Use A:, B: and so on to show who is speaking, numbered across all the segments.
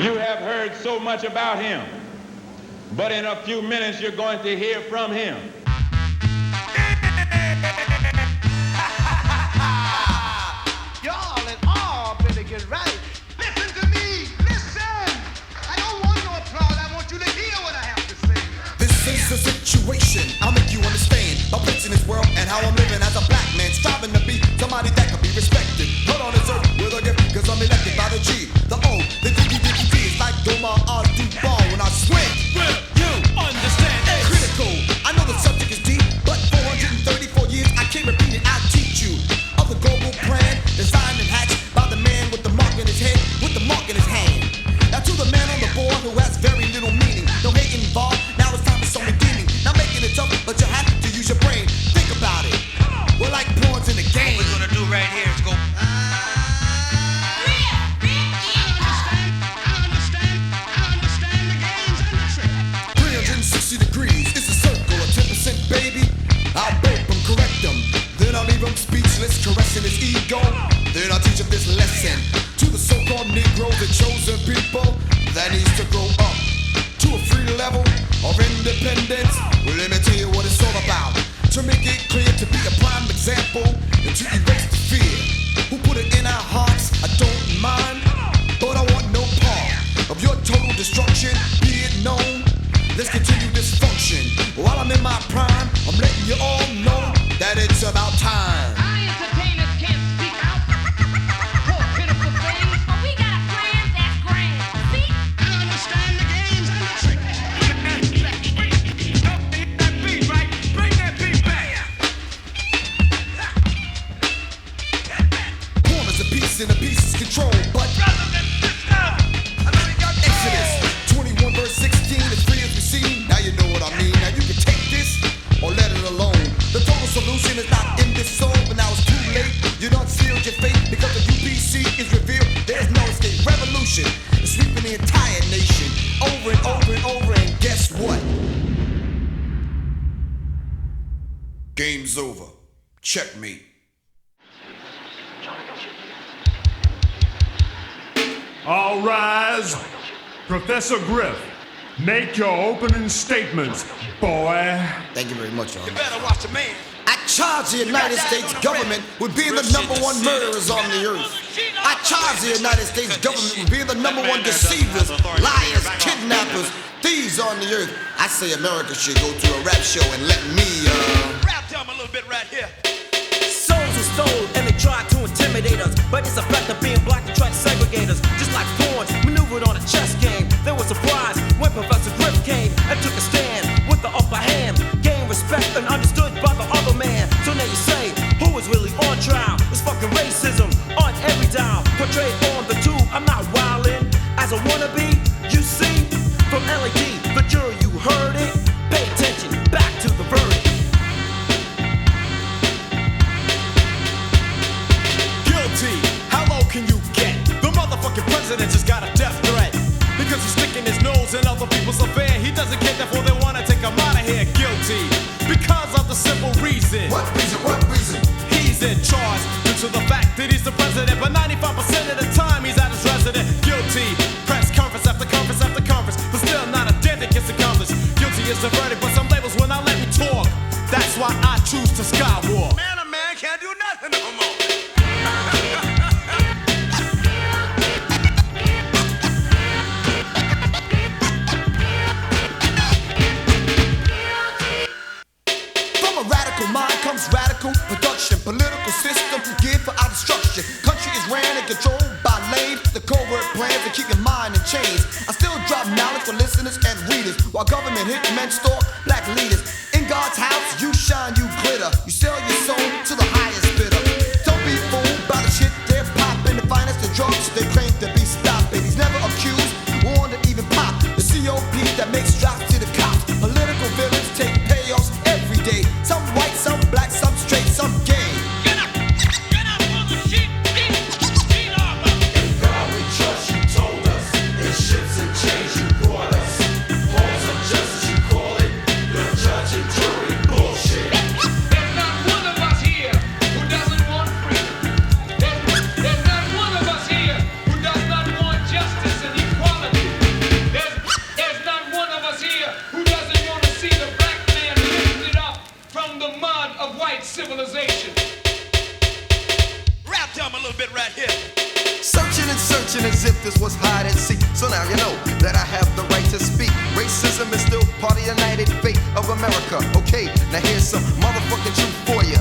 A: You have heard so much about him, but in a few minutes you're going to hear from him.
B: Y'all and all better get right. Listen to me, listen. I don't want no applause, I want you to hear what I have to say.
C: This is the situation, I'll make you understand my place in this world and how I'm living as a black man, striving to be somebody that can be respected. Put on this earth with a gift, cause I'm elected by the G, the O, the diggy diggy D. It's like Doma Ball when I swing.
D: Will you understand this?
C: Critical, I know the subject is deep, but 434 years I can't repeat it, I'll teach you. Of the global plan, designed and hatched by the man with the mark in his head, with the mark in his hand. Now to the man on the board who has very little meaning, no hate involved, now it's time for some redeeming. Not making it tough, but you have to use your brain. Think about it. We're like pawns in the game.
D: What we're gonna do right here is go.
B: I understand the games and the tricks.
C: 360 degrees, it's a circle, a 10% baby. I'll burp him, correct him, then I'll leave him speechless, caressing his ego. Then I'll teach him this lesson to the so-called Negroes, the chosen people that needs to grow up to a free level of independence. Well, let me tell you what it's all about. To make it clear, to be a prime example, and to erase the fear. Who put it in our hearts? I don't mind, but I want no part of your total destruction. Be it known. Let's continue this function. While I'm in my prime, I'm letting you all know that it's about time.
E: Our entertainers can't speak out. Poor pitiful things. But we got a plan that's grand. See?
B: I understand the games and the tricks.
D: That beat, right? Bring that beat back.
C: Form is a piece and a piece is control, but
D: Brothers and sisters, I know you got the
C: Exodus 21 verse 16 is free as we see. Now you know what I mean. Now you can take this or let it alone. The total solution is not in this soul, but now it's too late. You done sealed your fate because the UBC is revealed. There's no escape. Revolution is sweeping the entire nation over and over and over. And guess what? Game's over. Checkmate.
F: All rise. Professor Griff, make your opening statements, boy.
C: Thank you very much, Your
D: You
C: Honor.
D: better watch the man.
C: I charge the United States government with being the number one murderers on the earth. I charge the United States government with being the number one deceivers, liars, kidnappers, thieves on the earth. I say America should go to a rap show and let me,
D: Rap them a little bit right here.
G: Souls are stole and they try to intimidate us, but it's a fact of being black to try to segregate us. Just like pawns maneuvered on a chess game, they were surprised when Professor Griff came and took a stand with the upper hand, gained respect and understood by the other man. So now you say, who is really on trial? It's fucking racism on every dial, portrayed on the tube. I'm not wildin' as a wannabe, you see. From LED, the jury, you heard it. Pay attention, back to the verdict.
D: Guilty, how low can you get? The motherfucking president just got a death threat. Because he's sticking his nose in other people's affair. He doesn't care, therefore they wanna take him out of here. Guilty, because of the simple reason.
C: What reason? What reason?
D: He's in charge due to the fact that he's the president. But 95% of the time he's at his residence. Guilty, press conference after conference after conference. But still not a damn that gets accomplished. Guilty is the verdict, but some labels will not let me talk. That's why I choose to skywalk. Man, a man can't do nothing no more.
C: From a radical mind comes radical production. Political system geared for our destruction. Country is ran and controlled by lame. The covert plans to keep your mind in chains. I still drop knowledge for listeners and readers, while government hitmen stalk black leaders. In God's house, you shine, you glitter. You sell your soul to the highest bidder. Don't be fooled by the shit they're popping. The finest of drugs they claim to be stopping. He's never accused, warned, or even popped. The COP that makes drops to the cops. Political villains take payoffs every day. Some white, some black, some straight, some gay.
D: Get up on the sheet. Get up.
H: In God we trust, you told us. In ships and chains you brought us. Falls of justice you call it. Your judge and jury bullshit.
E: There's not one of us here
D: bit right here.
C: Searching and searching as if this was hide and seek. So now you know that I have the right to speak. Racism is still part of the united fate of America. Okay, now here's some motherfucking truth for ya.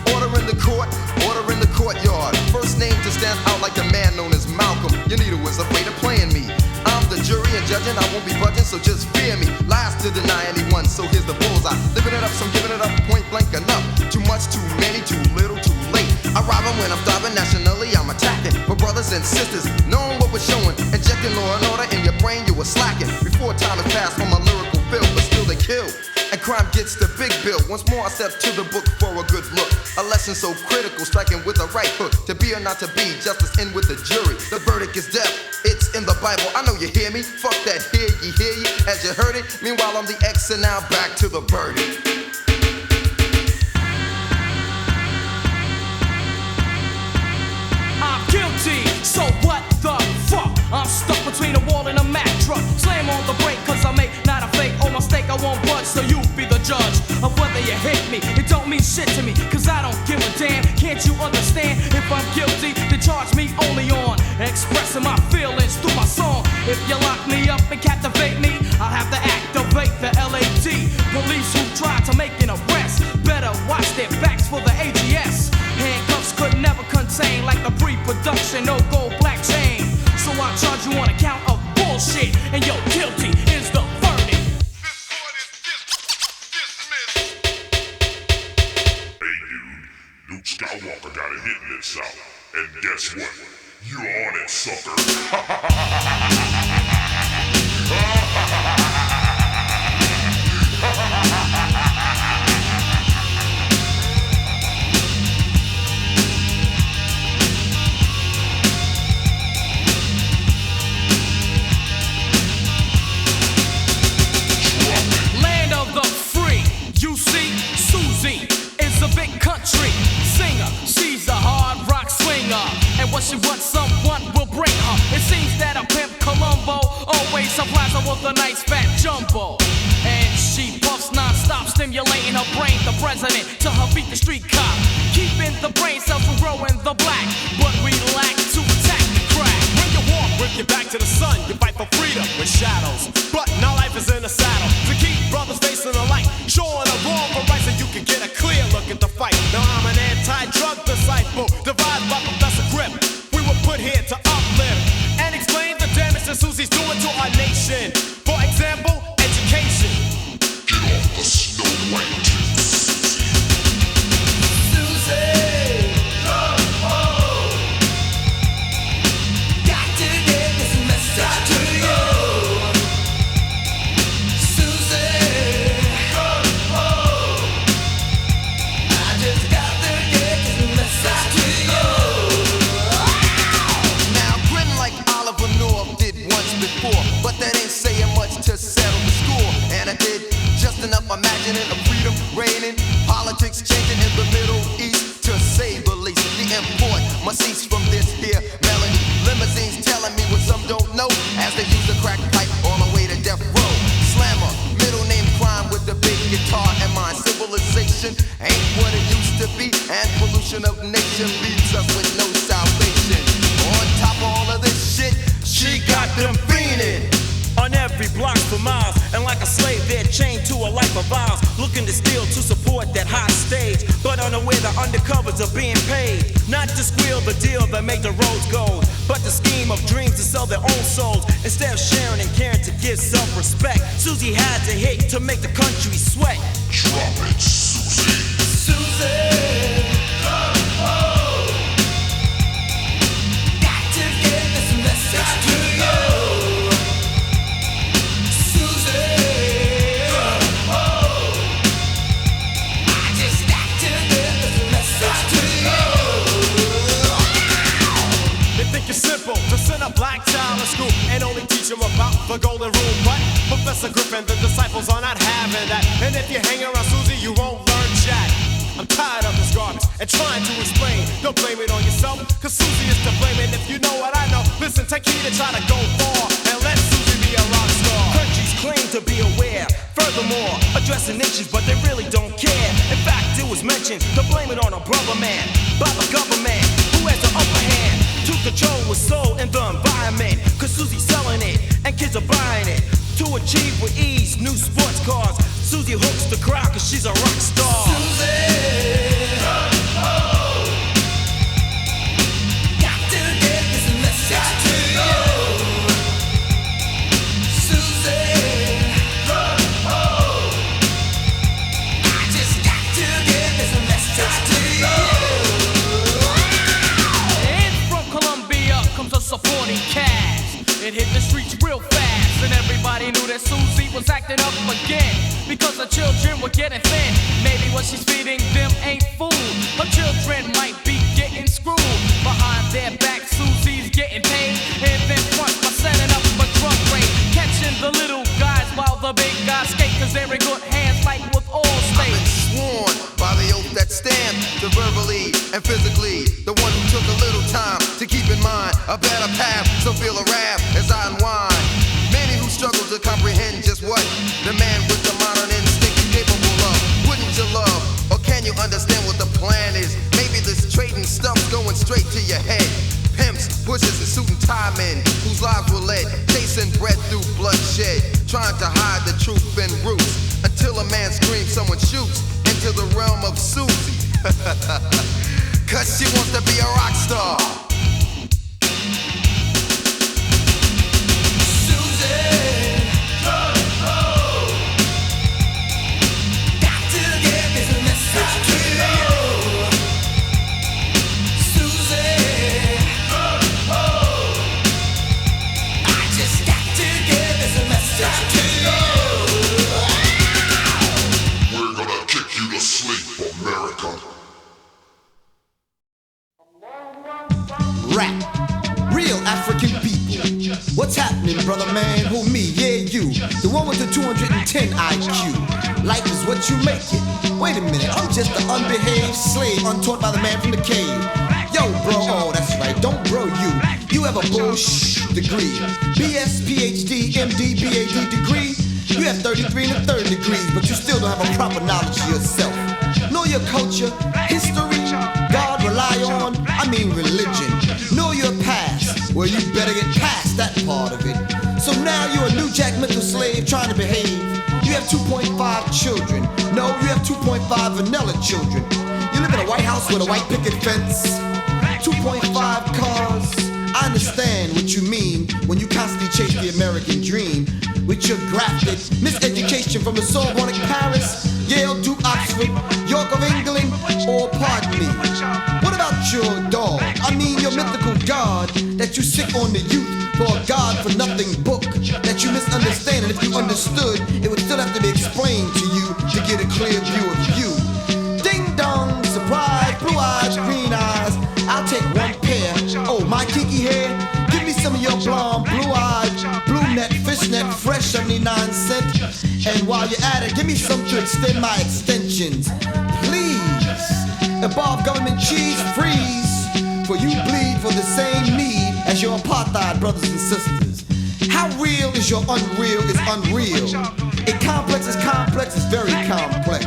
C: Order in the court, order in the courtyard. First name to stand out like the man known as Malcolm. Your needle was afraid of playing me. I'm the jury and judging, I won't be budging, so just fear me. Lies to deny anyone, so here's the bullseye. Living it up, so I'm giving it up, point blank enough. Too much, too many, too little, too late. I rob 'em when I'm starving, nationally I'm attacking. For brothers and sisters, knowing what we're showing. Injecting law and order in your brain, you were slacking. Before time has passed on my lyrical bill, but still they kill. And crime gets the big bill. Once more I step to the book for a good look. A lesson so critical, striking with a right hook. To be or not to be, justice in with the jury. The verdict is death, it's in the Bible. I know you hear me, fuck that hear ye as you heard it. Meanwhile I'm the X and now back to the verdict.
G: I'm guilty, so what the fuck? I'm stuck between a wall and a Mack truck. Slam on the brake cause I make not a fake or mistake. I won't budge, so you be the judge of whether you hit me. It don't mean shit to me, cause I don't give a damn. Can't you understand? If I'm guilty, then charge me only on expressing my feelings through my song. If you lock me up and captivate me, I'll have to activate the LAD. Police who try to make an arrest better watch their backs for the AGS. Handcuffs could never contain like the pre-production no gold black chain. So I charge you on account of bullshit, and you're guilty is the verdict.
B: This court is dismissed.
I: Hey dude, Luke Skywalker got a hit in this out. And guess what? You're on it, sucker.
G: Land of the free, you see, Susie is a big country singer. She's a hard rock swinger, and what she wants, someone will bring her. It seems that a pimp Columbo always supplies her with a nice fat jumbo, and she puffs non-stop, stimulating her brain. The president to her beat the street cop, keeping the brain cells from growing the black, but we lack to attack the crack.
D: When you walk with your back to the sun, you fight for freedom with shadows. But now life is in a saddle to keep brothers facing the light, showing the wrong for right so you can get a clear look at the fight. Now I'm an anti-drug disciple, devised by Professor Griff. We were put here to uplift and explain the damage that Susie's doing to our nation. For example, education.
I: Get off the Snow White.
C: But that ain't saying much to settle the score. And I did just enough imagining of freedom reigning, politics changing in the Middle East, to say the least. The import must cease from this here melody. Limousines telling me what some don't know, as they use the crack pipe all the way to death row. Slammer, middle name crime with the big guitar and mine. Civilization ain't what it used to be, and pollution of nation leaves us with no salvation. On top of all of this shit, she got them fiending.
G: On every block for miles, and like a slave they're chained to a life of vows, looking to steal to support that hot stage, but unaware the undercovers are being paid, not to squeal the deal that make the roads gold, but the scheme of dreams to sell their own souls, instead of sharing and caring to give self-respect. Susie had to hit to make the country sweat.
I: Drop it, Susie.
G: Susie, got to get this message to you.
D: Simple to send a black child to school and only teach him about the golden rule. But Professor Griff and the disciples are not having that. And if you hang around Susie, you won't learn jack. I'm tired of this garbage and trying to explain. Don't blame it on yourself, cause Susie is to blame. And if you know what I know, listen, take heed and try to go far and let Susie be a rock star.
G: Countries claim to be aware, furthermore, addressing issues, but they really don't care. In fact, it was mentioned to blame it on a brother man by the government who has the upper hand. with soul in the environment. Cause Susie's selling it, and kids are buying it. To achieve with ease, new sports cars. Susie hooks the crowd cause she's a rock star. Susie, got to get this message to you. Susie, I just got to get this message to you. In from Columbia comes a supporting cast. It hit the streets real fast, and everybody knew that Susie was acting up again. Because her children were getting thin. Maybe what she's feeding them ain't food. Her children might be getting screwed. Behind their back, Susie's getting paid. And then front by setting up a drug raid. Catching the little guys while the big guys skate. Cause they're in good hands like with all states.
B: I've been sworn by the oath that stand to verbally and physically. The one who took a little time to keep in mind a better path. So feel a rap as I unwind. Many who struggle to comprehend just what the man with the modern instinct is capable of. Wouldn't you love, or can you understand what the plan is? Maybe this trading stuff's going straight to your head. Pimps, pushers, and suit and tie men whose lives were led, chasing bread through bloodshed, trying to hide the truth and roots. Until a man screams, someone shoots into the realm of Susie. Cause she wants to be a rock star.
I: We're gonna kick you to sleep, America.
C: Rap, real African people. What's happening, brother man? Who, me? Yeah, you. The one with the 210 IQ. Life is what you make it. Wait a minute, I'm just an unbehaved slave, untaught by the man from the cave. Yo, bro, oh, that's right, don't bro you. You have a bullshit degree. BS, PhD, MD, BAD degree. You have 33 and a third degrees, but you still don't have a proper knowledge of yourself. Know your culture, history, God rely on, I mean religion. Know your past, well you better get past that part of it. So now you're a New Jack mental slave trying to behave. You have 2.5 children. No, you have 2.5 vanilla children. You live in a White House with a white picket fence. 2.5 cars. I understand what you mean when you constantly chase the American dream. With your grafted miseducation from the Sorbonne, Paris, Yale, Duke, Oxford, York of England, or pardon me. What about your dog? I mean your mythical god that you sick on the youth for a god for nothing book that you misunderstand, and if you understood, it would still have to be explained to you to get a clear view of you. Ding dong, surprise, blue eyes, green eyes. I'll take one pair. Oh, my kinky hair. Give me some of your blonde, blue-eyed, blue net, fishnet, fresh 79 cent. And while you're at it, give me some to extend my extensions. Please. Above government cheese, freeze. For you bleed for the same need as your apartheid brothers and sisters. How real is your unreal is unreal. It complex is very complex.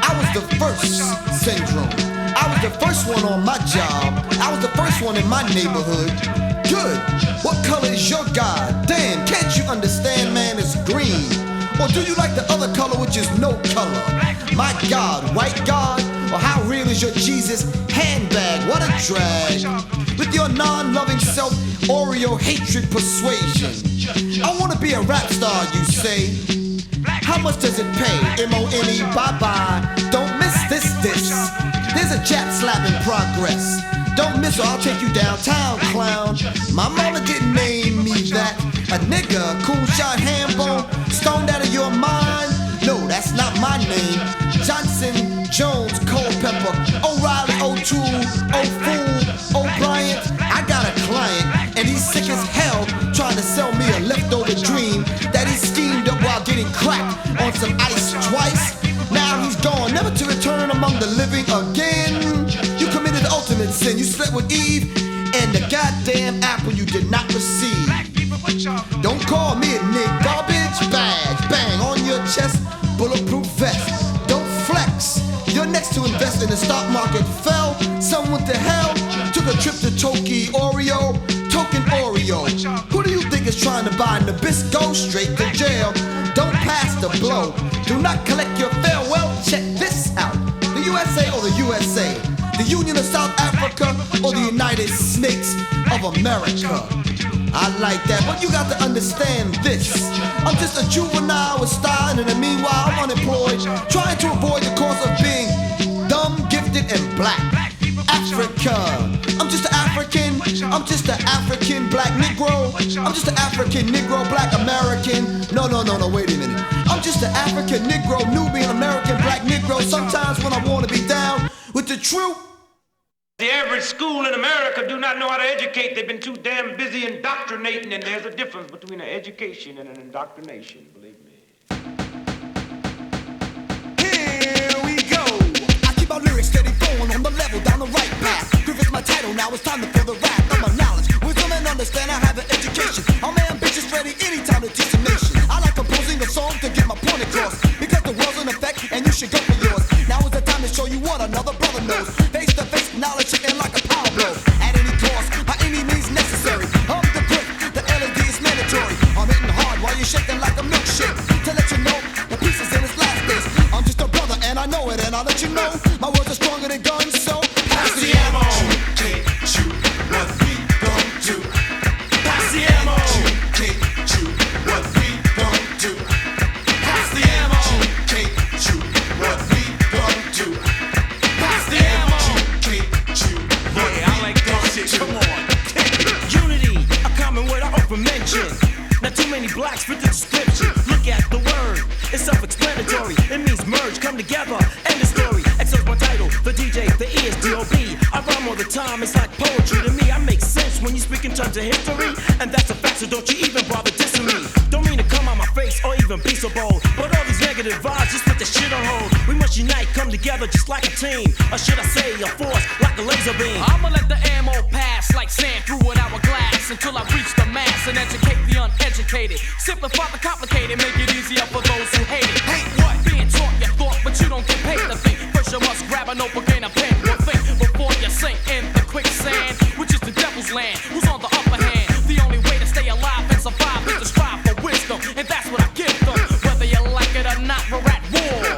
C: I was the first syndrome. I was the first one on my job. I was the first one in my neighborhood. Good. What color is your God? Damn, can't you understand, man, it's green? Or do you like the other color, which is no color? My God, white God? Or how real is your Jesus handbag? What a drag. With your non-loving self, Oreo hatred persuasion. I wanna be a rap star, you say. How much does it pay? M-O-N-E, bye-bye. Don't miss this. There's a Jap slap in progress. Don't miss or I'll take you downtown, clown. My mama didn't name me that. A nigga, cool shot, ham bone, stoned out of your mind. No, that's not my name. Johnson, Jones, Culpepper, O'Reilly, O'Toole, O'Fool, O'Brien. I got a client, and he's sick as hell, trying to sell me a leftover dream that he schemed up while getting cracked on some ice twice. Now he's gone, never to return among the living again. You committed the ultimate sin. You slept with Eve and the goddamn apple you did not receive. Don't call me a nigga. Garbage bag, bang on your chest, bulletproof vest. Don't flex. You're next to invest in the stock market. Fell, some went to hell. Took a trip to Tokyo, Oreo. by Nabisco, straight to jail. Don't pass the blow. Do not collect your farewell. Check this out. The USA or the USA? The Union of South Africa or the United Snakes of America? I like that, but you got to understand this. I'm just a juvenile with style, and in the meanwhile I'm unemployed, trying to avoid the cause of being dumb, gifted, and black. Africa. I'm just an African. I'm just an African black Negro. I'm just an African Negro black American. No, wait a minute. I'm just an African Negro, Nubian American black Negro. Sometimes when I want to be down with the truth.
J: The average school in America do not know how to educate. They've been too damn busy indoctrinating, and there's a difference between an education and an indoctrination, believe me.
C: Here we go. I keep my lyrics steady flowing on the level, down the right path. Griff is my title, now it's time to feel the wrath of my knowledge. Wisdom and understand, I have an education. I'm ambitious, ready anytime to teach a nation. I like composing a song to get my point across, because the world's in effect and you should go for yours. Now is the time to show you what another brother knows. Face to face, knowledge shaking like a power blow. At any cost, by any means necessary. I'm the Griff, the LED is mandatory. I'm hitting hard while you're shaking like a milkshake. To let you know, the piece is in its last days. I'm just a brother and I know it, and I'll let you know my words are stronger than guns, so pass the ammo.
H: Shoot, what we gon' do?
C: Pass the ammo.
H: Shoot, what we gon' do?
C: Pass the ammo.
H: Shoot, what we gon' do?
C: Pass the ammo.
G: Yeah, I like that shit. Come on. Unity, a common word I often mention. Not too many blacks fit the description. Look at the word, it's self-explanatory. It means merge, come together, end the story. Excerpt my title, the DJ, the E is D.O.B. I rhyme all the time, it's like poetry to me. I make sense when you speak in terms of history, and that's a fact, so don't you even bother dissing me. Don't mean to come on my face or even be so bold, but all these negative vibes just put the shit on hold. We must unite, come together just like a team, or should I say a force like a laser beam.
E: I'ma let the ammo pass like sand through an hourglass until I reach the mass and educate the uneducated. Simplify the complicated, make it easier for those who hate it. Hate what? Being taught your thought, but you don't get paid to think. First you must grab a notebook and a pen. Well, think before you sink in the quicksand, which is the devil's land. Who's on the upper hand? The only way to stay alive and survive is to strive for wisdom, and that's what I give them. Whether you like it or not, we're at war,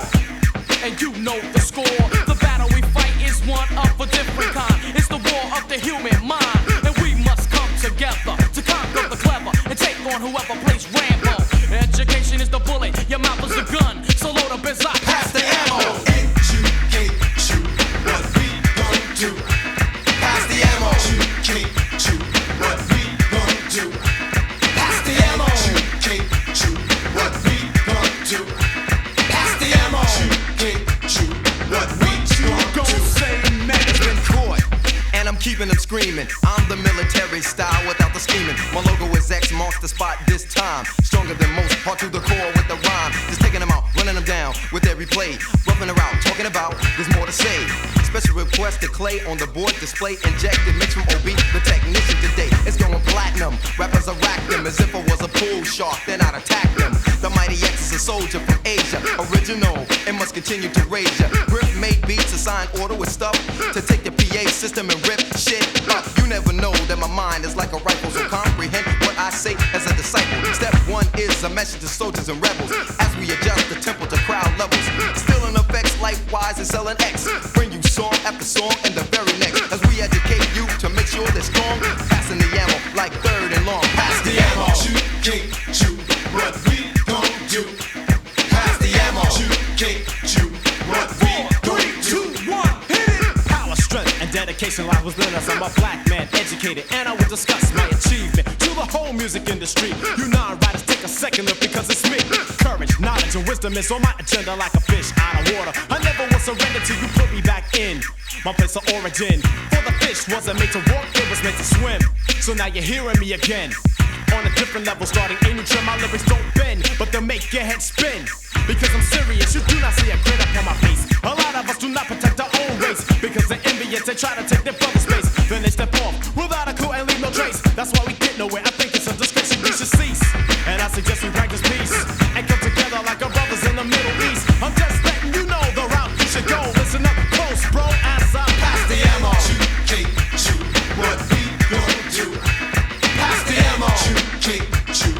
E: and you know the score. The battle we fight is one of a different kind. It's the war of the human mind, and we must come together to conquer the clever and take on whoever plays Rambo. Education is the bullet, your mouth is the gun, so load up as I pass the ammo.
H: Educate, shoot, what we gon' do?
C: Pass the ammo.
H: Shoot, what we gon' do?
C: Pass the ammo.
H: Shoot, what we gon' do?
C: Pass the ammo.
H: Shoot, what we gon' do?
B: Has been caught, and I'm keeping them screaming. I'm the military style without the scheming. My logo is X, marks the spot this time. Stronger than most, hard to the core with the rhyme. Just taking them out, running them down with every play. Roughing her out, talking about, there's more to say. Special request to Clay on the board display. Injected mix from OB, the technician today. It's going platinum. Rappers are rack them as if I was a pool shark, then I'd attack them. The Mighty X is a soldier from Asia, original, and must continue to rage ya. Griff made beats, assign order with stuff to take the PA system and rip shit up. You never know that my mind is like a rifle, so comprehend what I say as a disciple. Step one is a message to soldiers and rebels as we adjust the tempo to crowd levels. Still in effects, life-wise and selling X. Bring you song after song and the very next as we educate you to make sure they're strong. Passing the ammo like third and long. Pass the ammo.
H: Shoot, what we gon' do?
C: Pass the ammo.
H: Shoot, what we gon' do?
G: 3, 2, 1, hit it! Power, strength, and dedication lies within us. I'm a black man, educated, and I will discuss my achievement to the whole music industry. You non-writers, take a second look because it's me. Courage, knowledge, and wisdom is on my agenda like a fish out of water. I never will surrender till you put me back in my place of origin. For the fish wasn't made to walk, it was meant to swim. So now you're hearing me again. On a different level, starting a new trend, my lyrics don't bend, but they'll make your head spin. Because I'm serious, you do not see a grin upon my face. A lot of us do not protect our own race, because they're envious, they try to take their brother's space. Then they step off without a clue and leave no trace. That's why we get nowhere, I think it's a disgrace we should cease. And I suggest we practice peace, and come together like our brothers in the Middle East. I'm just letting you know the route you should go. Listen up close, bro, as I pass the ammo.
H: Shoot, what we gon' do?
C: Pass the ammo.
H: Shoot,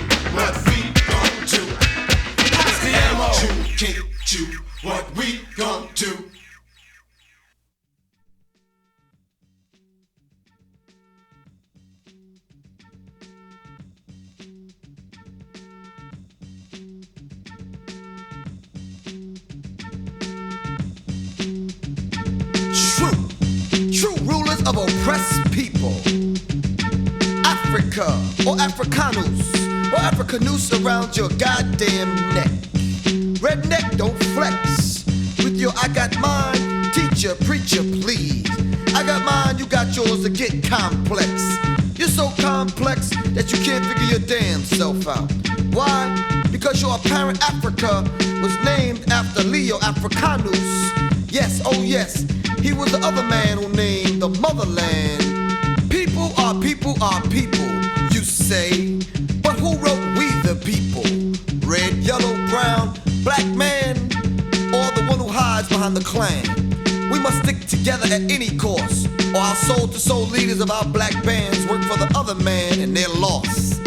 C: oppressed people. Africa, or Africanus, or Africanus around your goddamn neck. Redneck, don't flex with your I got mine. Teacher, preacher, please. I got mine, you got yours to get complex. You're so complex that you can't figure your damn self out. Why? Because your apparent Africa was named after Leo Africanus. Yes, oh yes, he was the other man who named the motherland. People are people are people, you say. But who wrote we the people? Red, yellow, brown, black man, or the one who hides behind the clan? We must stick together at any cost, or our soul-to-soul leaders of our black bands work for the other man and they're lost.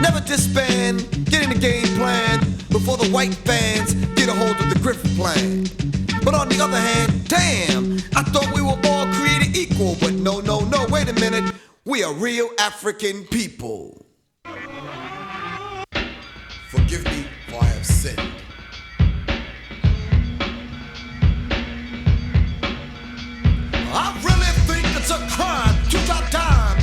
C: Never disband, get in the game plan before the white fans get a hold of the Griff plan. But on the other hand, damn, I thought we were all created equal. But no, no, no, wait a minute, we are real African people.
K: Forgive me for I have sinned.
C: I really think it's a crime to drop dime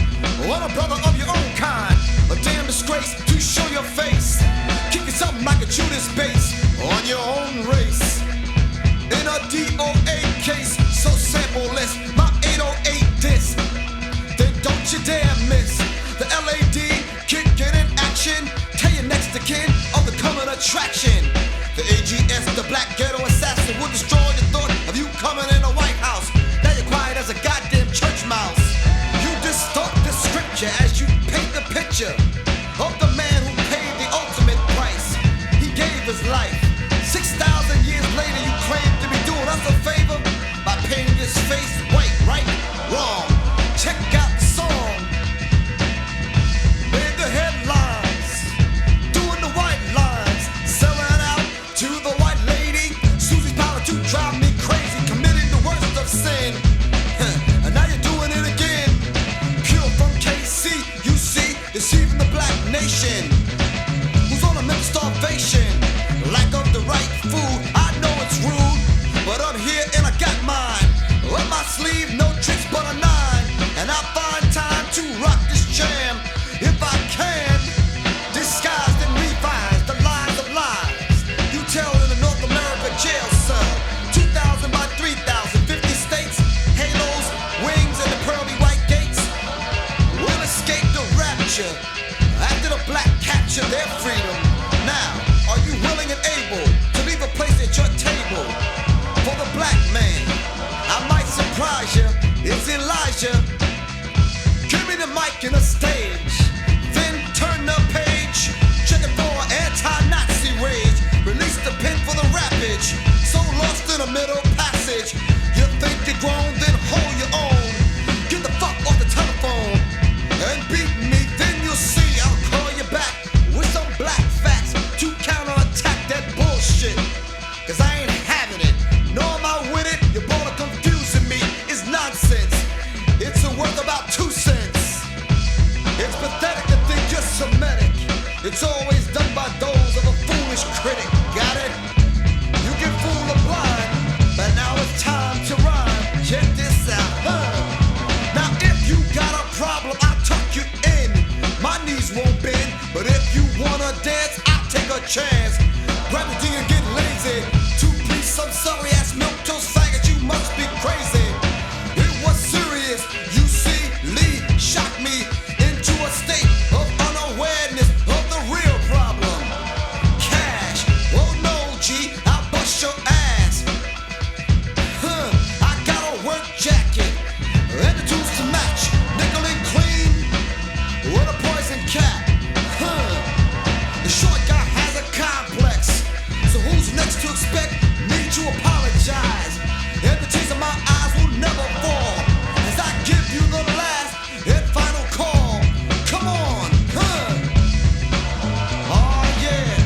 C: on a brother of your own kind. A damn disgrace to show your face, kicking something like a Judas bass on your own race. In a DOA case, so sample-less, my 808 disc. Then don't you dare miss the LAD kicking in action. Tell your next of kin of the coming attraction. The AGS, the black ghetto assassin, will destroy the thought of you coming in the White House. Now you're quiet as a goddamn church mouse. You distort the scripture as you paint the picture of the man who paid the ultimate price. He gave his life. 6,000 years later, you claim to be doing us a favor by painting his face white, right? Wrong. Check out the song. Made the headlines, doing the white lines, selling out to the white lady. Susie's power to drive me crazy, committing the worst of sin. And now you're doing it again. Pure from KC, you see, deceiving the black nation, who's on a mental starvation. Lack of the right food, I know it's rude, but I'm here and I got mine. Up my sleeve, no tricks but a 9. And I find time to rock this jam. If I can, disguised and revised the lies of lies. You tell in the North America jail cell, 2,000 by 3,000, 50 states, halos, wings, and the pearly white gates will escape the rapture after the black capture their freedom. Now, are you willing and able to leave a place at your table for the black man? I might surprise you, it's Elijah. Give me the mic and a stage, then turn the page. Check it for anti-Nazi rage. Release the pen for the rappage. So lost in a middle passage. You think you're grown, then hold your own. Get the fuck off the telephone and beat me, then you'll see I'll call you back with some black facts to counterattack that bullshit. Cause I ain't having it, nor am I with it. You're bold of confusing me, it's nonsense. It's worth about 2 cents. It's pathetic to think you're Semitic. It's always done by those of a foolish critic. Got it? You can fool the blind, but now it's time to rhyme. Check this out, Now if you got a problem, I'll tuck you in. My knees won't bend, but if you wanna dance, I'll take a chance. Grab the D and get lazy. To please some sorry ass milk-toast faggot, you must be crazy. It was serious, you see, Lee shocked me into a state of unawareness of the real problem. Cash, oh no G, I'll bust your ass. I got a work jacket and the tools to match, nickel and clean with a poison cap. The short guy has a complex, so who's next to expect me to apologize? And the tears of my eyes will never fall as I give you the last and final call. Come on, oh yeah.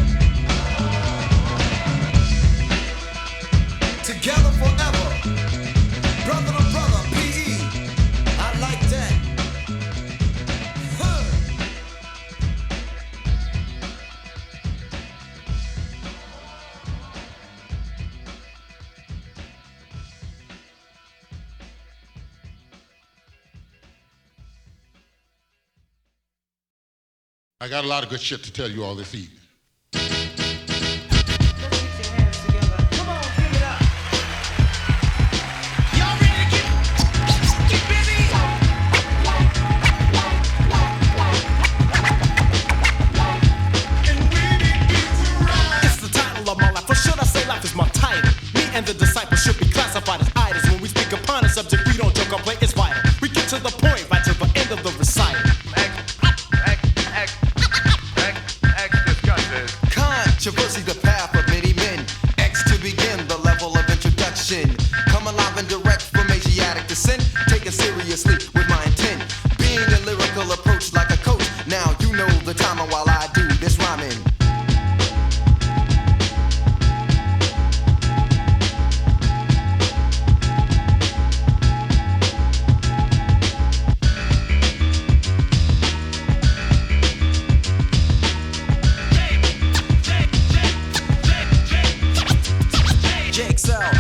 C: Together forever, brother to brother, PE. I like that.
L: I got a lot of good shit to tell you all this evening.
D: And the disciples should be classified as idols. When we speak upon a subject, we don't joke or play, it's vital. We get to the point, right to the end of the recital.
B: Controversy, the path of many men. X to begin, the level of introduction. Come alive and direct from Asiatic descent. Take it seriously with my intent. Being a lyrical approach like a coach. Now you know the time while I do this rhyming.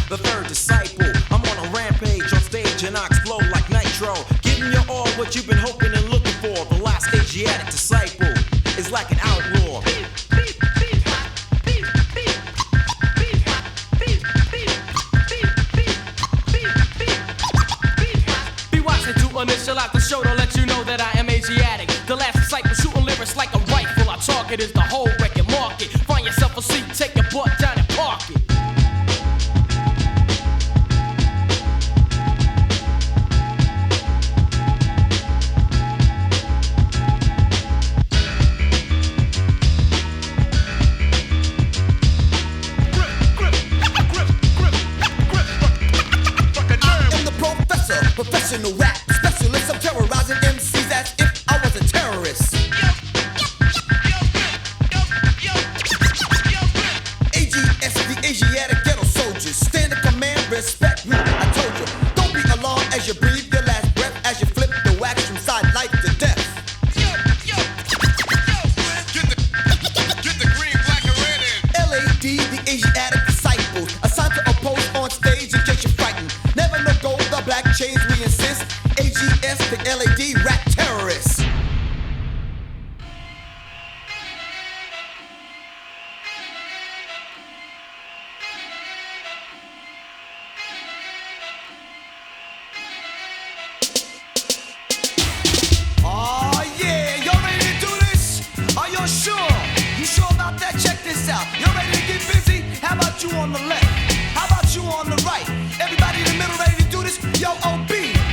G: The third disciple, I'm on a rampage on stage and I explode like nitro. Giving you all what you've been hoping and looking for. The last Asiatic disciple is like an outlaw.
E: Be watching to initialize the show to let you know that I am Asiatic. The last disciple shooting lyrics like a rifle. Our target is the whole record market. Find yourself a seat, take your butt down and park it.
C: Professional rap specialist, I'm terrorizing MCs as if I was a terrorist. AGS, the Asiatic ghetto soldiers, stand in command, respect me. I told you, don't be alarmed as you breathe your last breath, as you flip the wax from side life to death. Get the green, black, and red in. LAD, the Asiatic disciples, assigned to oppose on stage in case you're frightened. Never let go the black chains, we insist. AGS, the LAD, rap terrorists. Oh yeah, y'all ready to do this? Are y'all sure? You sure about that? Check this out. Y'all ready to get busy? How about you on the left? How about you on the right? Everybody in the middle ready to do this? Yo, OB,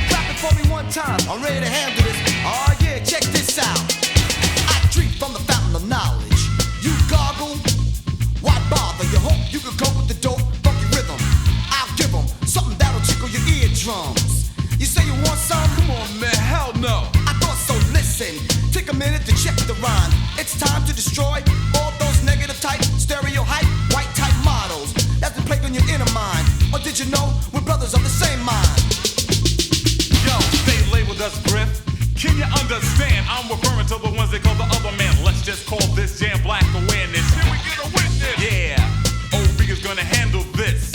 C: clap it for me one time. I'm ready to handle this. Oh yeah, check this out. I drink from the fountain of knowledge. You goggle? Why bother? You hope you can cope with the dope, funky rhythm. I'll give them something that'll tickle your eardrums. You say you want some? Come on, man, hell no. I thought so, listen. Take a minute to check the rhyme. It's time to destroy all those negative type, stereo hype, white type models that's been plaguing your inner mind. Or did you know we're brothers of the same mind?
M: Yo, they labeled us Griff. Can you understand? I'm referring to the ones they call the other man. Let's just call this jam black awareness. Can we get a witness? Yeah, OB is gonna handle this.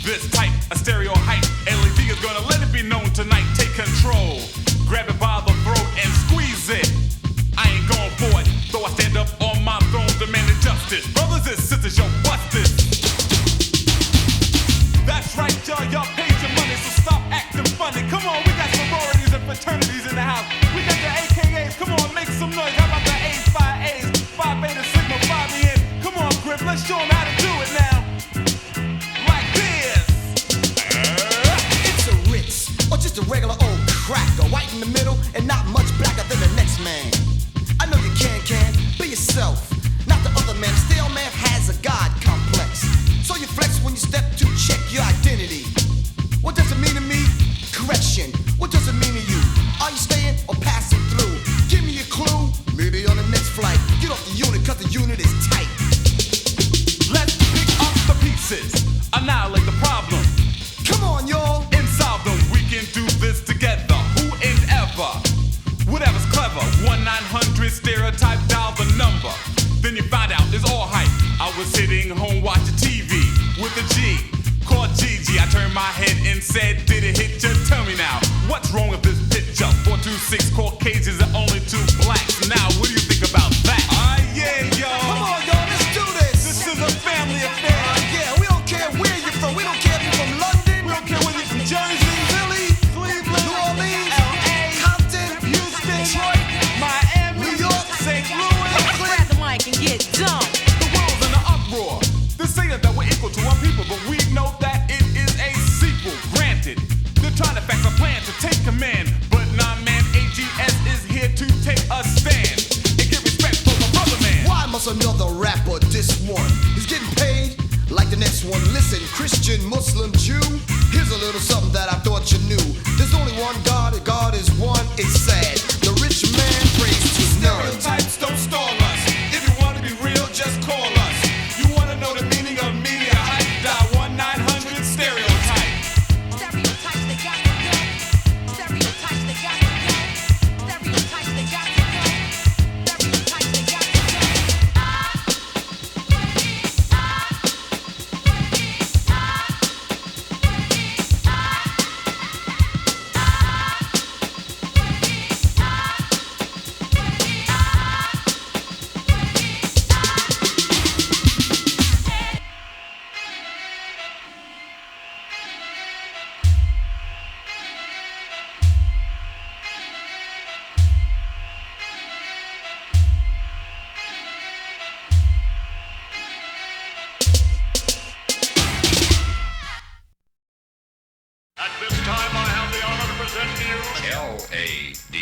M: This type of stereo hype. LED is gonna let it be known tonight. Take control. Grab it by the throat and squeeze it. I ain't going for it, though I stand up on my throne demanding justice. Brothers and sisters, yo, bust this. That's right, y'all paid your money, so stop acting funny. Come on, we got sororities and fraternities in the house. We got the AKAs, come on, make some noise. How about the A's, 5 A's, 5 Beta, Sigma, 5 EN? Come on, Griff, let's show them how to do it now. Like this.
C: It's a Ritz, or just a regular old cracker, white in the middle and not much blacker than the next man. I know you can, be yourself, not the other man. Still, man has a God complex, so you flex when you step to check your identity. What does it mean to me? Correction. What does it mean to you? Are you staying or passing through? Give me a clue. Maybe on the next flight. Get off the unit, cause the unit is tight.
M: Let's pick up the pieces, annihilate the problem.
C: Come on, y'all.
M: And solve them. We can do this together. Who and ever. Whatever's clever. 1-900 stereotype, dial the number. Then you find out it's all hype. I was sitting home watching TV with a G called Gigi. I turned my head and said, did it hit you? Tell me now, what's wrong with this picture? 426 Caucasians and only 2 blacks. Now, what do you think about to take a stand and give respect for the brother man.
C: Why must another rapper diss one? He's getting paid like the next one. Listen, Christian, Muslim, Jew, here's a little something that I thought you knew. There's only one God, and God is one. It's sad. The rich man prays to none.
D: Stereotypes don't stall us. If you want to be real, just call us. You want to know the meaning of media hype? Dial 1-900 stereotype.
N: Stereotypes, they got to go. Stereotypes, they got to go. Stereotypes, they got to go. Stereotypes, they got to go.
F: At this time, I have the honor to present to you
I: L.A.D.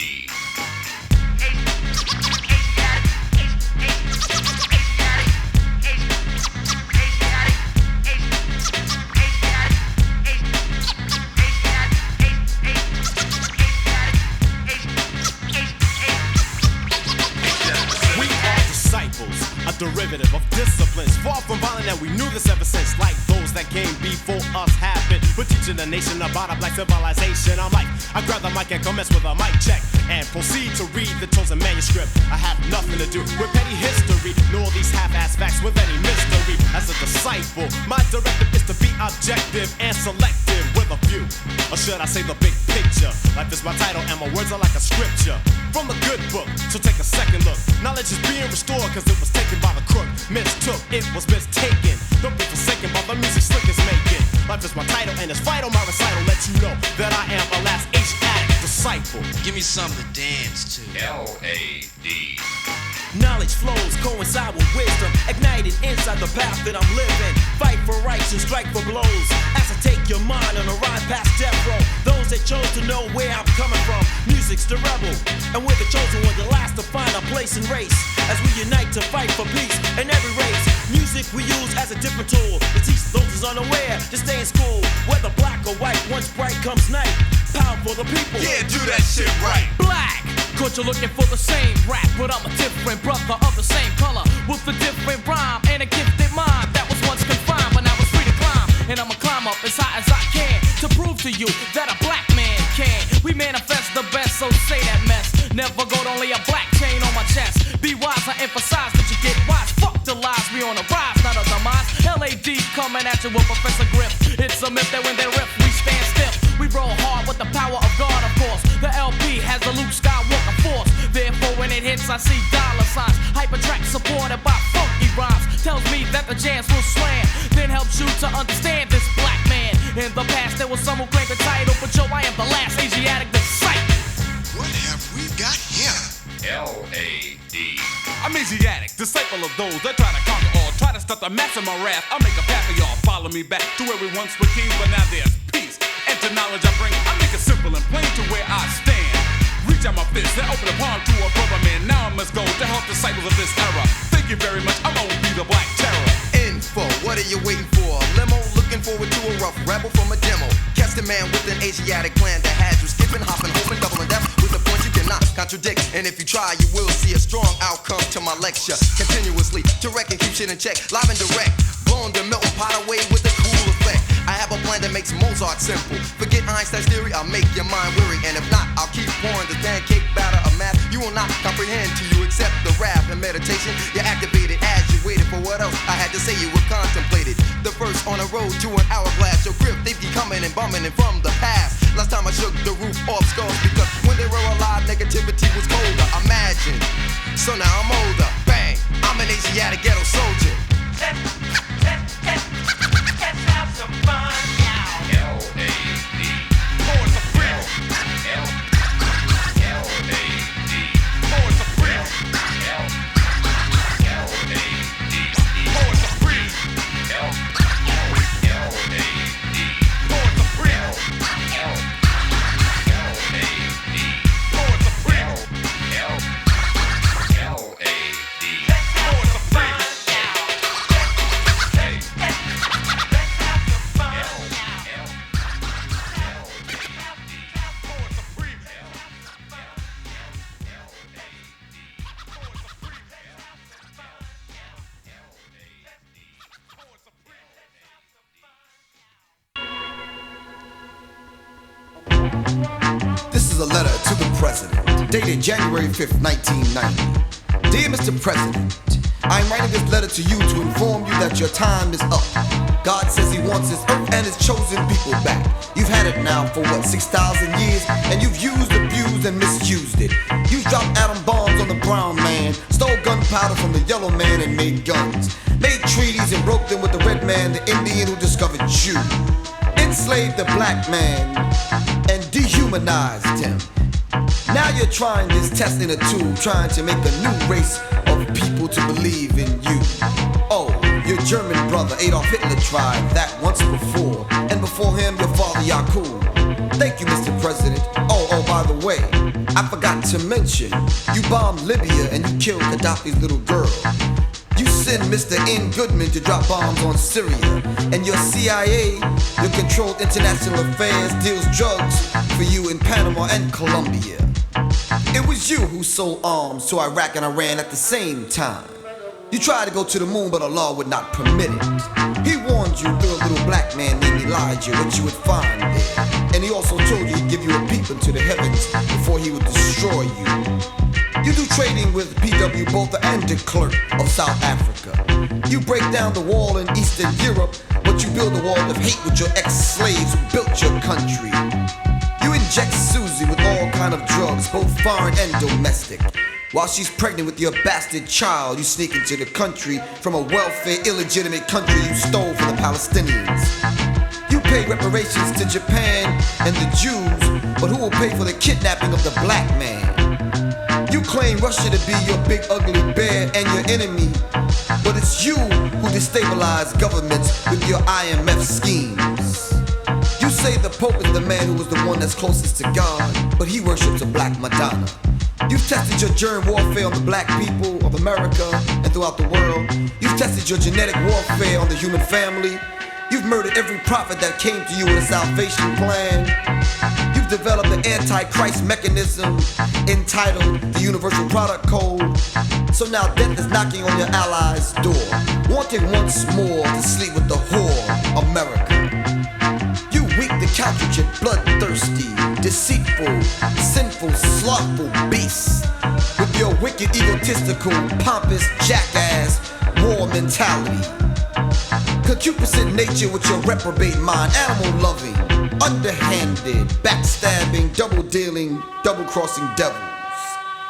D: We are disciples, a derivative of disciplines. Far from violent, and we knew this ever since. Like those that came before us have been. We're teaching the nation about a black civilization. I'm like, I grab the mic and commence with a mic check and proceed to read the chosen manuscript. I have nothing to do with petty history, nor these half-ass facts with any mystery. As a disciple, my directive is to be objective and selective with a view, or should I say the big picture? Life is my title and my words are like a scripture from a good book, so take a second look. Knowledge is being restored cause it was taken by the crook. Mistook, it was mistaken. Don't be forsaken by the music slick is making. Life is my title and it's vital. My recital lets you know that I am a last Asiatic disciple.
O: Give me something to dance to.
I: L.A.D.
G: Knowledge flows, coincide with wisdom, ignited inside the path that I'm living. Fight for rights and strike for blows. As I take your mind on a ride past death row. Those that chose to know where I'm coming from. Music's the rebel, and we're the chosen one, the last to find our place in race. As we unite to fight for peace in every race. Music we use as a different tool to teach those who's unaware to stay in school. Whether black or white, once bright comes night. Power for the people.
D: Yeah, do that shit right.
E: Black, cause you're looking for the same rap, but I'm a different brother of the same color, with a different rhyme and a gifted mind that was once confined, but now it's free to climb. And I'ma climb up as high as I can to prove to you that a black man can. We manifest the best, so say that mess. Never go to only a black chain on my chest. Be wise, I emphasize that you get wise. Fuck the lies, we on the rise, not a demise. L.A.D. coming at you with Professor Griff. It's a myth that when they riff, we stand still. We roll hard with the power of God, of course. The LP has the Luke Skywalker force. Therefore, when it hits, I see dollar signs. Hypertrack supported by funky rhymes. Tells me that the jams will slam. Then helps you to understand this black man. In the past, there was some who claimed the title, but yo, I am the last Asiatic disciple.
K: What have we got here?
I: L.A.D.
M: I'm Asiatic, disciple of those that try to conquer all, try to stop the mass of my wrath. I'll make a path for y'all, follow me back to where we once were kings, but now there's peace. And to knowledge I bring, I make it simple and plain to where I stand. Reach out my fist and open a palm to a brother man. Now I must go to help disciples of this era. Thank you very much, I'm gonna be the Black Terror.
B: Info, what are you waiting for? Limo, looking forward to a rough rebel from a demo. Catch the man with an Asiatic plan that has you skipping, hopping, hoping, doubling death with a point you cannot contradict. And if you try, you will see a strong outcome to my lecture. Continuously, direct and keep shit in check. Live and direct, blowing the melting pot away with a cool effect. I have a plan that makes Mozart simple. Forget Einstein's theory, I'll make your mind weary. And if not, I'll keep pouring the pancake batter of math. You will not comprehend till you accept the rap and meditation. You're activated as you waited for what else I had to say you were contemplated. The first on the road to an hourglass. Your grip, they be coming and bumming and from the past. Last time I shook the roof off skulls because when they were alive, negativity was colder. Imagine, so now I'm older. Bang, I'm an Asiatic ghetto soldier.
N: Let's have some fun now.
I: L.A.D.
M: Boys of freedom.
I: L.A.D.
M: Boys of freedom.
I: L.A.D.
M: Boys of freedom.
I: L.A.D.
M: Boys of freedom.
I: L.A.D.
M: Boys of freedom.
I: L.A.D.
C: President, dated January 5th, 1990. Dear Mr. President, I'm writing this letter to you to inform you that your time is up. God says he wants his earth and his chosen people back. You've had it now for what, 6,000 years? And you've used, abused, and misused it. You've dropped atom bombs on the brown man, stole gunpowder from the yellow man and made guns, made treaties and broke them with the red man, the Indian who discovered you, enslaved the black man and dehumanized him. Now you're trying this, testing a tool, trying to make a new race of people to believe in you. Oh, your German brother Adolf Hitler tried that once before, and before him your father Yakub. Thank you, Mr. President. Oh, by the way, I forgot to mention, you bombed Libya and you killed Gaddafi's little girl. You send Mr. N. Goodman to drop bombs on Syria, and your CIA, your controlled international affairs, deals drugs for you in Panama and Colombia. It was you who sold arms to Iraq and Iran at the same time. You tried to go to the moon, but Allah would not permit it. He warned you through a little black man named Elijah what you would find there. And he also told you he'd give you a peep into the heavens before he would destroy you. You do trading with P.W. Botha and de Klerk of South Africa. You break down the wall in Eastern Europe, but you build a wall of hate with your ex-slaves who built your country. You inject Susie with all kind of drugs, both foreign and domestic. While she's pregnant with your bastard child, you sneak into the country from a welfare, illegitimate country you stole from the Palestinians. You pay reparations to Japan and the Jews, but who will pay for the kidnapping of the black man? You claim Russia to be your big ugly bear and your enemy, but it's you who destabilize governments with your IMF schemes. You say the Pope is the man who was the one that's closest to God, but he worships a black Madonna. You've tested your germ warfare on the black people of America and throughout the world. You've tested your genetic warfare on the human family. You've murdered every prophet that came to you with a salvation plan. You've developed an anti-Christ mechanism entitled the Universal Product Code. So now death is knocking on your allies' door, wanting once more to sleep with the whore, America. You weak, decalcitrant, bloodthirsty, deceitful, sinful, slothful beast, with your wicked, egotistical, pompous, jackass, war mentality. Concupiscent nature with your reprobate mind, animal-loving, underhanded, backstabbing, double-dealing, double-crossing devils.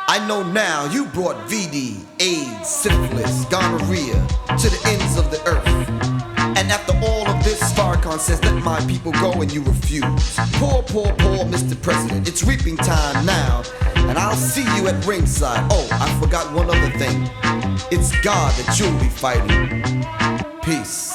C: I know now you brought VD, AIDS, syphilis, gonorrhea to the ends of the earth. And after all of this, Farrakhan says, let my people go, and you refuse. Poor Mr. President, it's reaping time now, and I'll see you at ringside. Oh, I forgot one other thing. It's God that you'll be fighting. Peace.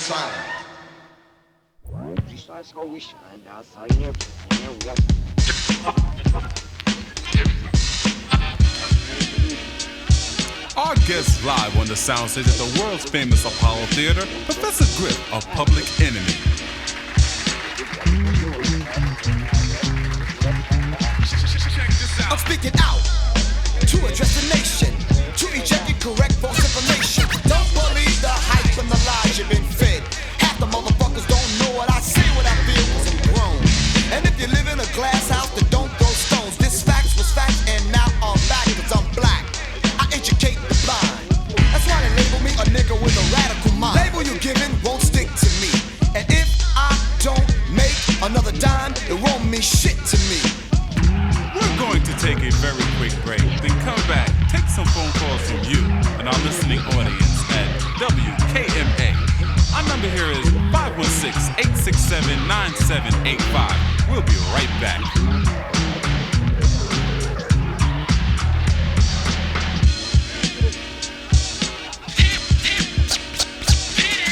C: silent.
M: Our guest live on the soundstage at the world's famous Apollo Theater, Professor Griff of Public Enemy.
C: I'm speaking out to address the nation, to eject incorrect false information. Don't believe the hype and the lies you've been fed. Half the motherfuckers don't know what I say, what I feel, 'cause I'm grown. And if you live in a glass house, then don't throw stones. This facts was facts, and now I'm back 'cause I'm black. I educate the blind. That's why they label me a nigga with a radical mind. Label you giving won't stick to me. And if I don't make another dime, it won't mean shit to me.
M: We're going to take a very quick break, then come back, take some phone calls from you and our listening audience at WKMA. Our number here is 516-867-9785. We'll be right back.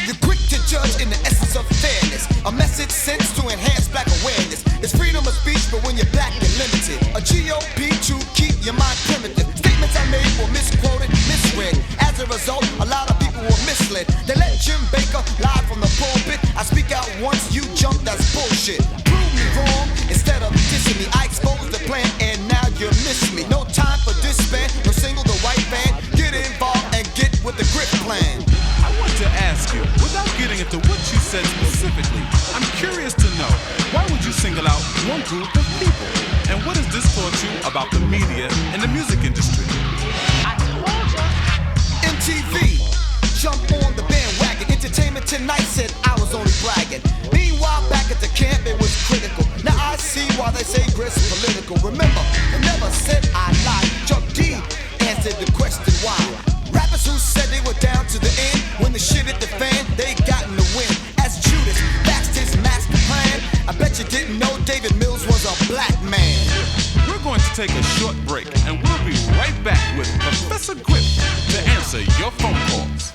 C: You're quick to judge in the essence of fairness. A message sent to enhance black awareness. It's freedom of speech, but when you're black, you're limited. A GOP to keep your mind primitive. Statements I made were misquoted, misread. As a result, a lot of people were misled. They let Jim Baker lie from the pulpit. I speak out once, you jump, that's bullshit. Prove me wrong instead of dissing me. I exposed the plan, and now you miss me. No time for disband, no single the white band. Get involved and get with the Griff plan.
M: I want to ask you, without getting into what you said specifically, I'm curious to know, why would you single out one group of people? And what has this taught you about the media and the music industry?
C: I told you. MTV, jump on the bandwagon. Entertainment Tonight said I was only bragging. Meanwhile, back at the camp, it was critical. Now I see why they say Griff's political. Remember, they never said I lied. Chuck D answered the question why. Rappers who said they were down to the end, when the shit hit the fan, they got in the wind. As Judas maxed his master plan, I bet you didn't know David Mills was a black man.
M: We're going to take a short break, and we'll be right back with Professor Griff to answer your phone calls.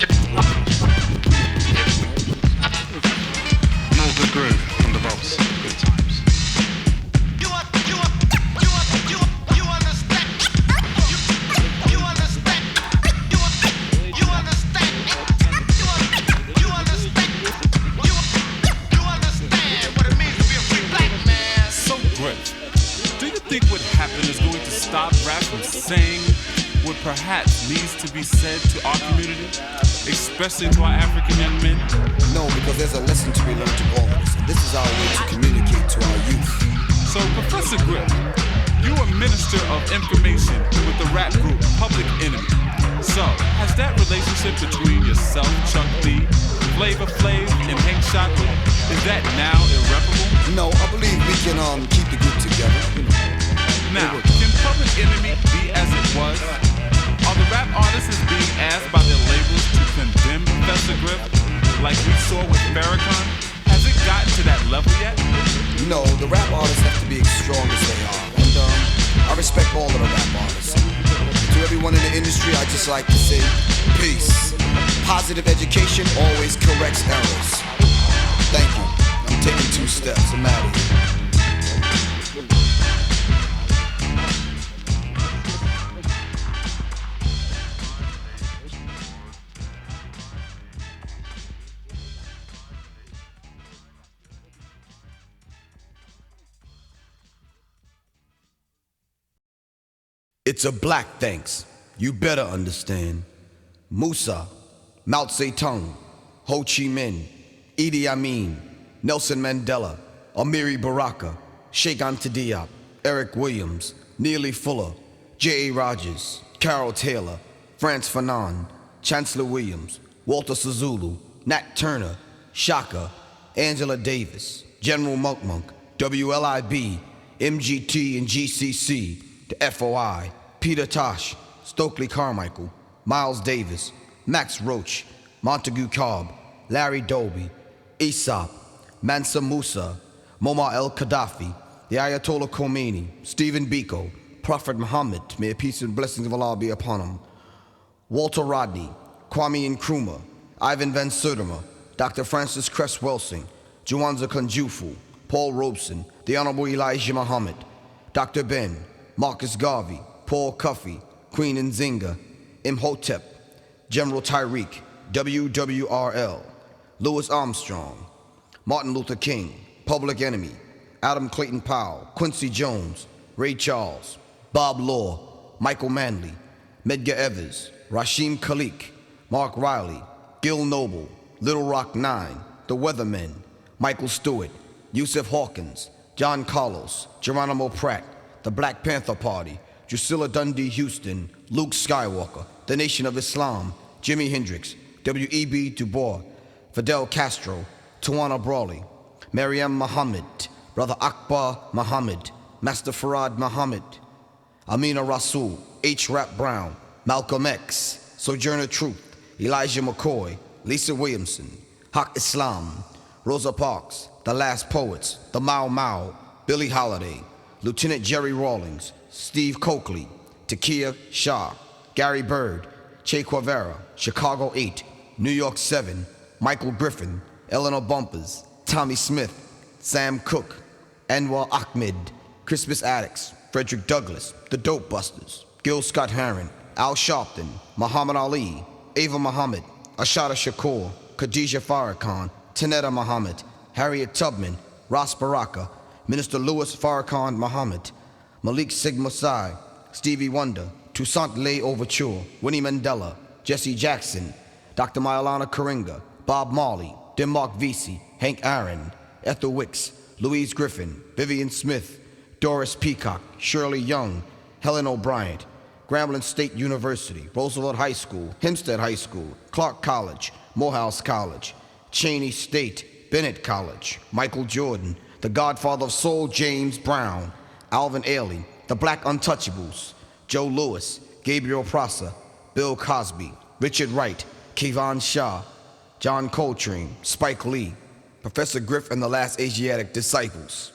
P: More good groove from the vaults. Good times.
M: What happened is going to stop rap from saying what perhaps needs to be said to our community, especially to our African young men?
C: No, because there's a lesson to be learned to all of us, and this is our way to communicate to our youth.
M: So, Professor Griff, you're a minister of information with the rap group Public Enemy. So, has that relationship between yourself, Chuck D, Flavor Flav, and Hank Shockley, is that now irreparable?
C: No, I believe we can keep the group together.
M: Now, can Public Enemy be as it was? Are the rap artists being asked by their labels to condemn Professor Griff, like we saw with Farrakhan? Has it gotten to that level yet?
C: No, the rap artists have to be as strong as they are, and I respect all of the rap artists. To everyone in the industry, I just like to say, peace. Positive education always corrects errors. Thank you. I'm taking 2 steps. I'm out of here. It's a black thanks, you better understand. Musa, Mao Zedong, Ho Chi Minh, Idi Amin, Nelson Mandela, Amiri Baraka, Sheikh Anta Diop, Eric Williams, Neely Fuller, J.A. Rogers, Carol Taylor, Frantz Fanon, Chancellor Williams, Walter Sisulu, Nat Turner, Shaka, Angela Davis, General Monk, WLIB, MGT and GCC, the FOI, Peter Tosh, Stokely Carmichael, Miles Davis, Max Roach, Montague Cobb, Larry Doby, Aesop, Mansa Musa, Muammar el-Gaddafi, the Ayatollah Khomeini, Stephen Biko, Prophet Muhammad, may peace and blessings of Allah be upon him, Walter Rodney, Kwame Nkrumah, Ivan Van Sertima,
B: Dr. Francis Cress Welsing, Juwanza Kunjufu, Paul Robeson, the Honorable Elijah Muhammad, Dr. Ben, Marcus Garvey, Paul Cuffey, Queen Nzinga, Imhotep, General Tyreek, WWRL, Louis Armstrong, Martin Luther King, Public Enemy, Adam Clayton Powell, Quincy Jones, Ray Charles, Bob Law, Michael Manley, Medgar Evers, Rashim Khalik, Mark Riley, Gil Noble, Little Rock Nine, The Weathermen, Michael Stewart, Yusuf Hawkins, John Carlos, Geronimo Pratt, The Black Panther Party, Drusilla Dundee Houston, Luke Skywalker, The Nation of Islam, Jimi Hendrix, W.E.B. Du Bois, Fidel Castro, Tawana Brawley, Maryam Muhammad, Brother Akbar Muhammad, Master Farad Muhammad, Amina Rasul, H. Rap Brown, Malcolm X, Sojourner Truth, Elijah McCoy, Lisa Williamson, Haq Islam, Rosa Parks, The Last Poets, The Mau Mau, Billie Holiday, Lieutenant Jerry Rawlings, Steve Coakley, Takia Shah, Gary Bird, Che Guevara, Chicago 8, New York 7, Michael Griffin, Eleanor Bumpers, Tommy Smith, Sam Cooke, Anwar Ahmed, Crispus Attucks, Frederick Douglass, The Dope Busters, Gil Scott-Heron, Al Sharpton, Muhammad Ali, Ava Muhammad, Ashada Shakur, Khadijah Farrakhan, Tanetta Muhammad, Harriet Tubman, Ras Baraka, Minister Louis Farrakhan Muhammad, Malik Sigma Psi, Stevie Wonder, Toussaint Lay Overture, Winnie Mandela, Jesse Jackson, Dr. Maulana Karenga, Bob Marley, Denmark Vesey, Hank Aaron, Ethel Wicks, Louise Griffin, Vivian Smith, Doris Peacock, Shirley Young, Helen O'Brien, Grambling State University, Roosevelt High School, Hempstead High School, Clark College, Morehouse College, Cheney State, Bennett College, Michael Jordan, the Godfather of Soul, James Brown, Alvin Ailey, the Black Untouchables, Joe Lewis, Gabriel Prosser, Bill Cosby, Richard Wright, Kevon Shaw, John Coltrane, Spike Lee, Professor Griff and the Last Asiatic Disciples.